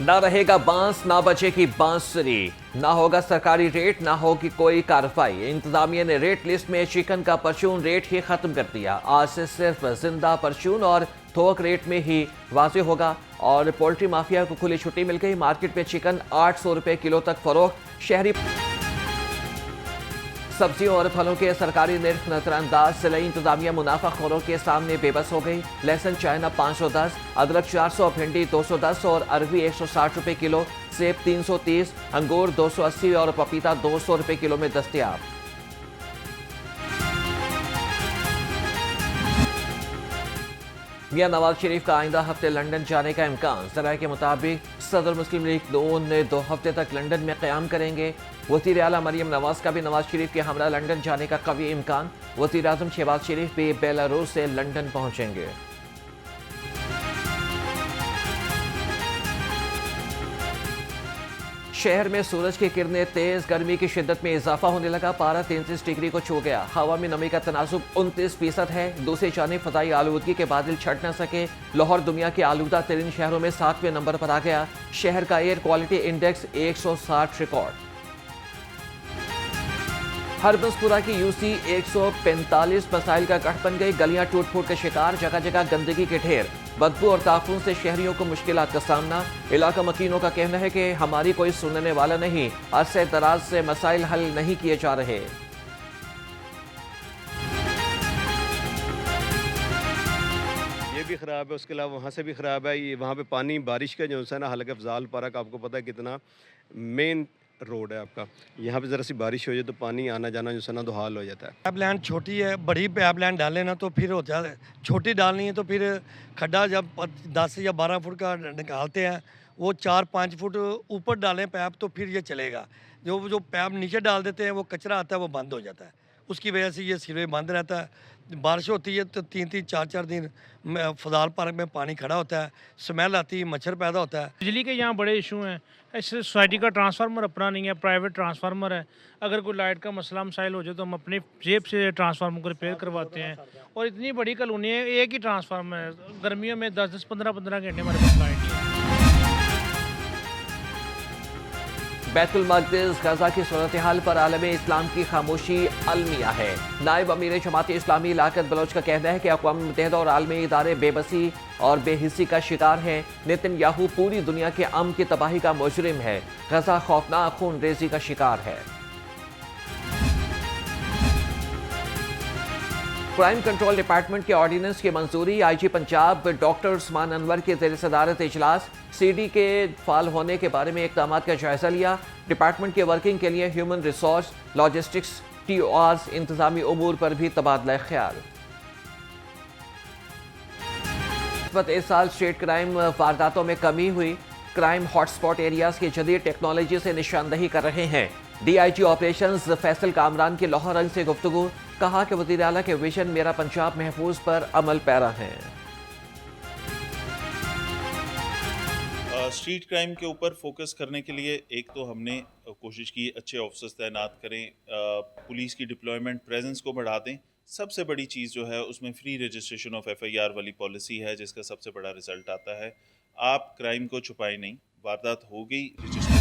ना रहेगा बांस, ना बचेगी बांसुरी, ना होगा सरकारी रेट, ना होगी कोई कार्रवाई। इंतजामिया ने रेट लिस्ट में चिकन का परचून रेट ही खत्म कर दिया। आज से सिर्फ जिंदा परचून और थोक रेट में ही वाजे होगा और पोल्ट्री माफिया को खुली छुट्टी मिल गई। मार्केट में चिकन 800 रुपए किलो तक फरोख्त। शहरी सब्जियों और फलों के सरकारी निर्ख नजरअंदाज से लई इंतजामिया मुनाफाखोरों के सामने बेबस हो गई। लहसुन चाइना 510, अदरक 400, भिंडी 210 और अरबी 160 रुपए किलो, सेब 330, अंगूर 280 और पपीता 200 रुपए किलो में दस्तयाब। मियां नवाज शरीफ का आइंदा हफ्ते लंदन जाने का इम्कान। जराये के मुताबिक सदर मुस्लिम लीग नून ने 2 हफ्ते तक लंदन में क़याम करेंगे। वज़ीर आला मरियम नवाज का भी नवाज शरीफ के हमरा लंदन जाने का कवी इम्कान। वज़ीर आज़म शहबाज शरीफ भी बेलारूस से लंदन पहुंचेंगे। शहर में सूरज की किरणें तेज, गर्मी की शिद्दत में इजाफा होने लगा। पारा 33 डिग्री को छू गया। हवा में नमी का तनासुब 29% है। दूसरी जानिब फदाई आलूदगी के बादल छट न सके। लाहौर दुनिया के आलूदा तरीन शहरों में 7वें नंबर पर आ गया। शहर का air quality index 160 record. Harbanspura की यूसी 145 मसाइल का गढ़ बन गई। गलियां टूट फूट के शिकार, जगह जगह गंदगी के ढेर। बदबू और ताफून से शहरियों को मुश्किलात का सामना। इलाका मकीनों का कहना है कि हमारी कोई सुनने वाला नहीं, अरसे दराज से मसाइल हल नहीं किए जा रहे। ये भी ख़राब है, उसके अलावा वहाँ से भी ख़राब है। ये वहाँ पे पानी बारिश का जो है ना, हल्का अफजाल पार्क आपको पता है कितना मेन रोड है आपका। यहाँ पे ज़रा सी बारिश हो जाए तो पानी आना जाना जो है ना, तो हाल हो जाता है। पाइप लाइन छोटी है, बड़ी पाइप लाइन डालें ना तो फिर होता है। छोटी डालनी है तो फिर खड्डा जब 10 या 12 फुट का निकालते हैं, वो 4-5 फुट ऊपर डालें पाइप तो फिर ये चलेगा। जो पाइप नीचे डाल देते हैं वो कचरा आता है, वो बंद हो जाता है। उसकी वजह से ये सीवरेज बंद रहता है। बारिश होती है तो 3-3, 4-4 दिन फजाल पार्क में पानी खड़ा होता है, स्मेल आती है, मच्छर पैदा होता है। बिजली के यहाँ बड़े इशू हैं। ऐसे सोसाइटी का ट्रांसफार्मर अपना नहीं है, प्राइवेट ट्रांसफार्मर है। अगर कोई लाइट का मसला मसाइल हो जाए तो हम अपनी जेब से ट्रांसफार्मर को रिपेयर करवाते हैं। और इतनी बड़ी कॉलोनी है, एक ही ट्रांसफार्मर है। गर्मियों में 10-10, 15-15 घंटे हमारे पास लाइट नहीं है। बैतुल मक़दिस गजा की सूरत हाल पर आलमे इस्लाम की खामोशी अलमिया है। नायब अमीर जमात इस्लामी लाकत बलोच का कहना है कि अक़वाम मुत्तहिदा और आलमी इदारे बेबसी और बेहिसी का शिकार हैं। नेतन्याहू पूरी दुनिया के अमन की तबाही का मुजरिम है। गजा खौफनाक खून रेजी का शिकार है। क्राइम कंट्रोल डिपार्टमेंट के ऑर्डिनेंस की मंजूरी। आईजी पंजाब डॉक्टर उस्मान अनवर के ज़ेर सदारत इजलास। सीडी के फाल होने के बारे में इक़दामात का जायजा लिया। डिपार्टमेंट के वर्किंग के लिए ह्यूमन रिसोर्स, लॉजिस्टिक्स, टीओआरस, इंतजामी उमूर पर भी तबादला ख्याल। इस साल स्टेट क्राइम वारदातों में कमी हुई। क्राइम हॉटस्पॉट एरियाज की जदीद टेक्नोलॉजी से निशानदही कर रहे हैं। डीआईजी ऑपरेशंस फैसल कामरान की लाहौर रंग से गुफ्तगू। कहा कि वज़ीर आला के विजन मेरा पंजाब महफूज पर अमल पैरा है। स्ट्रीट क्राइम के ऊपर फोकस करने के लिए एक तो हमने कोशिश की अच्छे ऑफिसर्स तैनात करें, पुलिस की डिप्लॉयमेंट प्रेजेंस को बढ़ा दें। सबसे बड़ी चीज़ जो है उसमें फ्री रजिस्ट्रेशन ऑफ एफआईआर वाली पॉलिसी है, जिसका सबसे बड़ा रिजल्ट आता है। आप क्राइम को छुपाए नहीं, वारदात हो गई रजिस्टर।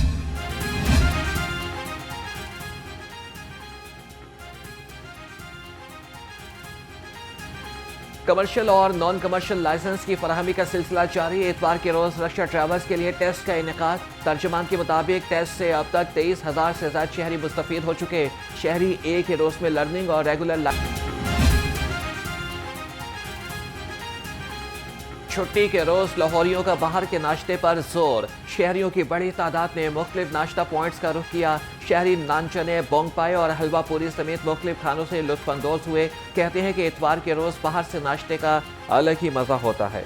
कमर्शियल और नॉन कमर्शियल लाइसेंस की फराहमी का सिलसिला जारी। एतवार के रोज रक्षा ट्रैवल्स के लिए टेस्ट का इनेकाद। तर्जुमान के मुताबिक टेस्ट से अब तक 23,000 से ज्यादा शहरी मुस्तफीद हो चुके। शहरी एक ही रोज में लर्निंग और रेगुलर छुट्टी के रोज लाहौरियों का बाहर के नाश्ते पर जोर। शहरियों की बड़ी तादाद ने मुख्तलिफ नाश्ता पॉइंट्स का रुख किया। शहरी नान चने, बोंग पाए और हलवा पूरी समेत मुख्तलिफ खानों से लुत्फ अंदोज हुए। कहते हैं कि इतवार के रोज बाहर से नाश्ते का अलग ही मजा होता है।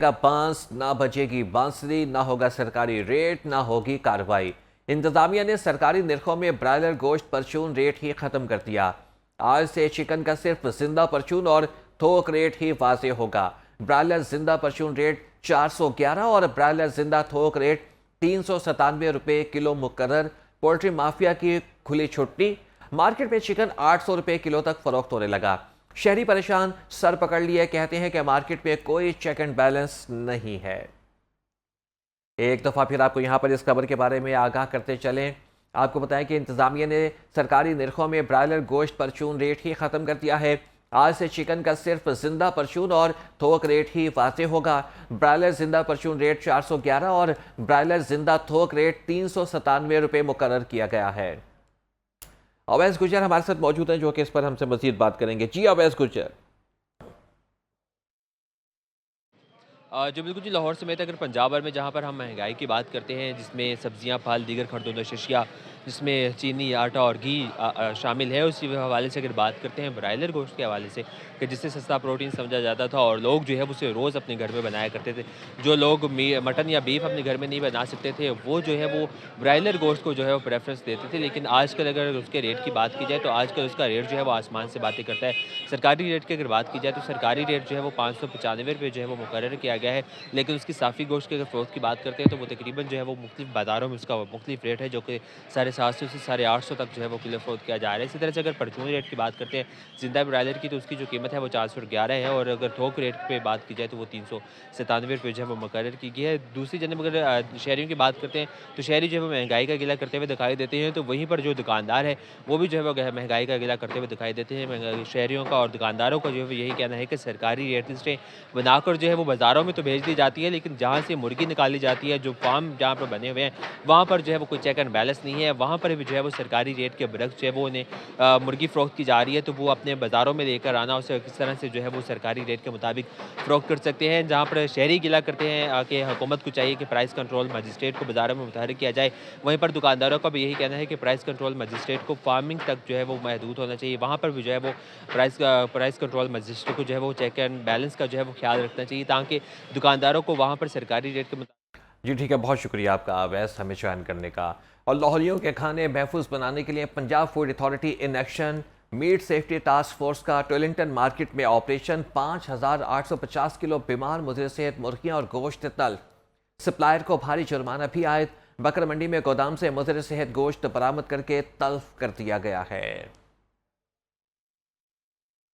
बांस, ना बजेगी बांसुरी, ना होगा सरकारी रेट, ना होगी कार्रवाई। इंतजामिया ने सरकारी निर्खों में ब्रायलर गोश्त परचून रेट ही खत्म कर दिया। आज से चिकन का सिर्फ जिंदा परचून और थोक रेट ही वाज़े होगा। ब्रायलर जिंदा परचून रेट 411 और ब्रायलर जिंदा थोक रेट 397 रुपये किलो मुकर्रर। पोल्ट्री माफिया की खुली छुट्टी। मार्केट में चिकन 800 रुपये किलो तक फरोख्त होने लगा। शहरी परेशान, सर पकड़ लिए, कहते हैं कि मार्केट में कोई चेक एंड बैलेंस नहीं है। एक दफ़ा फिर आपको यहाँ पर इस खबर के बारे में आगाह करते चलें। आपको बताएं कि इंतज़ामिया ने सरकारी निरखों में ब्रायलर गोश्त परचून रेट ही ख़त्म कर दिया है। आज से चिकन का सिर्फ जिंदा परचून और थोक रेट ही वाज़ेह होगा। ब्रायलर जिंदा परचून रेट 411 और ब्रायलर जिंदा थोक रेट 397 रुपये मुकर्रर किया गया है। अवैस गुजर हमारे साथ मौजूद हैं जो कि इस पर हमसे मज़ीद बात करेंगे। जी अवैस गुजर। जो बिल्कुल जी, लाहौर समेत अगर पंजाब भर में जहाँ पर हम महंगाई की बात करते हैं, जिसमें सब्जियां, फल, दीगर खरदोदा अशिया, जिसमें चीनी, आटा और घी शामिल है, उसी हवाले से अगर बात करते हैं ब्रायलर गोश्त के हवाले से, कि जिससे सस्ता प्रोटीन समझा जाता था और लोग जो है उसे रोज़ अपने घर में बनाया करते थे। जो लोग मटन या बीफ अपने घर में नहीं बना सकते थे, वो जो है वो ब्रायलर गोश्त को जो है वो प्रेफरेंस देते थे। लेकिन आजकल अगर उसके रेट की बात की जाए तो आजकल उसका रेट जो है वो आसमान से बातें करता है। सरकारी रेट की अगर बात की जाए तो सरकारी रेट जो है वो 595 रुपये जो है वो मुकर्रर किया गया है। लेकिन उसकी साफ़ी गोश्त की अगर फ़रोख्त की बात करते हैं तो वो तकरीबन जो है वो मुख्तलिफ बाज़ारों में उसका मुख्तलिफ रेट है, जो कि 750 से 850 तक जो है वो किलो फ़रोख्त किया जा रहा है। इसी तरह से अगर परचून रेट की बात करते हैं ज़िंदा ब्रायलर की, तो उसकी जो कीमत है वो 411 है, और अगर थोक रेट पे बात की जाए तो वो 397 रुपये जो है वो मुकर्रर की गई है। दूसरी जानब अगर शहरियों की बात करते हैं तो शहरी जो है वो महंगाई का गिला करते हुए दिखाई देते हैं, तो वहीं पर जो दुकानदार है वो भी जो है वो महंगाई का गिला करते हुए दिखाई देते हैं। शहरियों का और दुकानदारों का जो है वो यही कहना है कि सरकारी रेट लिस्टें बनाकर जो है वो बाज़ारों में तो भेज दी जाती है, लेकिन जहाँ से मुर्गी निकाली जाती है, जो फार्म जहाँ पर बने हुए हैं, वहाँ पर जो है वो कोई चेक एंड बैलेंस नहीं है। वहाँ पर भी जो है वो सरकारी रेट के बरक्स जो है वो उन्हें मुर्गी फ़रोख्त की जा रही है, तो वो अपने बाज़ारों में लेकर आना, उसे किस तरह से जो है वो सरकारी रेट के मुताबिक फ़रोख्त कर सकते हैं। जहाँ पर शहरी गिला करते हैं कि हुकूमत को चाहिए कि प्राइस कंट्रोल मजिस्ट्रेट को बाज़ारों में मुतहर्रिक किया जाए, वहीं पर दुकानदारों का भी यही कहना है कि प्राइस कंट्रोल मजिस्ट्रेट को फार्मिंग तक जो है वो महदूद होना चाहिए। वहाँ पर भी जो है वो प्राइस कंट्रोल मजिस्ट्रेट को जो है वो चेक एंड बैलेंस का जो है वो ख्याल रखना चाहिए, ताकि दुकानदारों को वहाँ पर सरकारी रेट के जी ठीक है, बहुत शुक्रिया आपका अवैस हमें ज्वाइन करने का। और लाहौरियों के खाने महफूज बनाने के लिए Punjab food authority in action. Meat safety task force का टोलिंगटन मार्केट में ऑपरेशन। 5850 किलो बीमार मुजर सेहत मुर्गियां और गोश्त तल्फ। सप्लायर को भारी जुर्माना भी आयद। बकर मंडी में गोदाम से मुजर सेहत गोश्त बरामद करके तल्फ कर दिया गया है।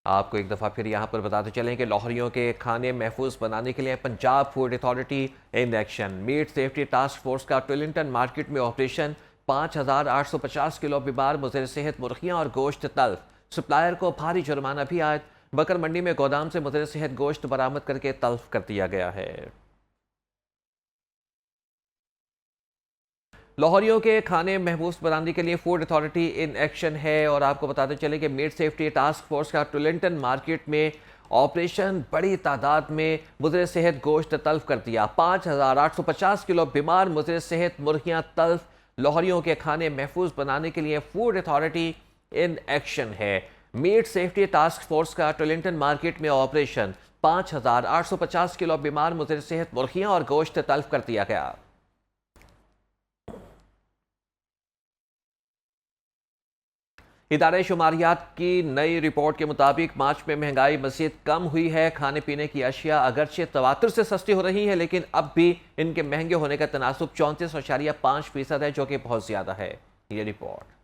आपको एक दफ़ा फिर यहाँ पर बताते चलें कि लाहौरियों के खाने महफूज बनाने के लिए Punjab food authority in action. Meat safety task force का टोलिंगटन मार्केट में ऑपरेशन। 5850 किलो बीमार मुजर सेहत मुर्गियां और गोश्त तल्फ। सप्लायर को भारी जुर्माना भी आयद। बकर मंडी में गोदाम से मुजर सेहत गोश्त बरामद करके तल्फ कर दिया गया है। लाहौरियों के खाने महफूज बनाने के लिए फूड अथॉरिटी इन एक्शन है। और आपको बताते चले कि मीट सेफ्टी टास्क फोर्स का टोलिंगटन मार्केट में ऑपरेशन बड़ी तादाद में मुजर सेहत गोश्त तल्फ कर दिया। 5850 किलो बीमार मुजर सेहत मुर्गियां तल्फ। लाहौरियों के खाने महफूज बनाने के लिए फूड अथॉरिटी इन एक्शन है। मीट सेफ्टी टास्क फोर्स का टोलिंगटन मार्केट में ऑपरेशन। 5850 किलो बीमार मुजर सेहत मुर्गियां और गोश्त तल्फ कर दिया गया। इदारे शुमारियात की नई रिपोर्ट के मुताबिक मार्च में महंगाई मज़ीद कम हुई है। खाने पीने की अशिया अगरचे तवातुर से सस्ती हो रही है, लेकिन अब भी इनके महंगे होने का तनासुब 34.5% है, जो कि बहुत ज़्यादा है। ये रिपोर्ट।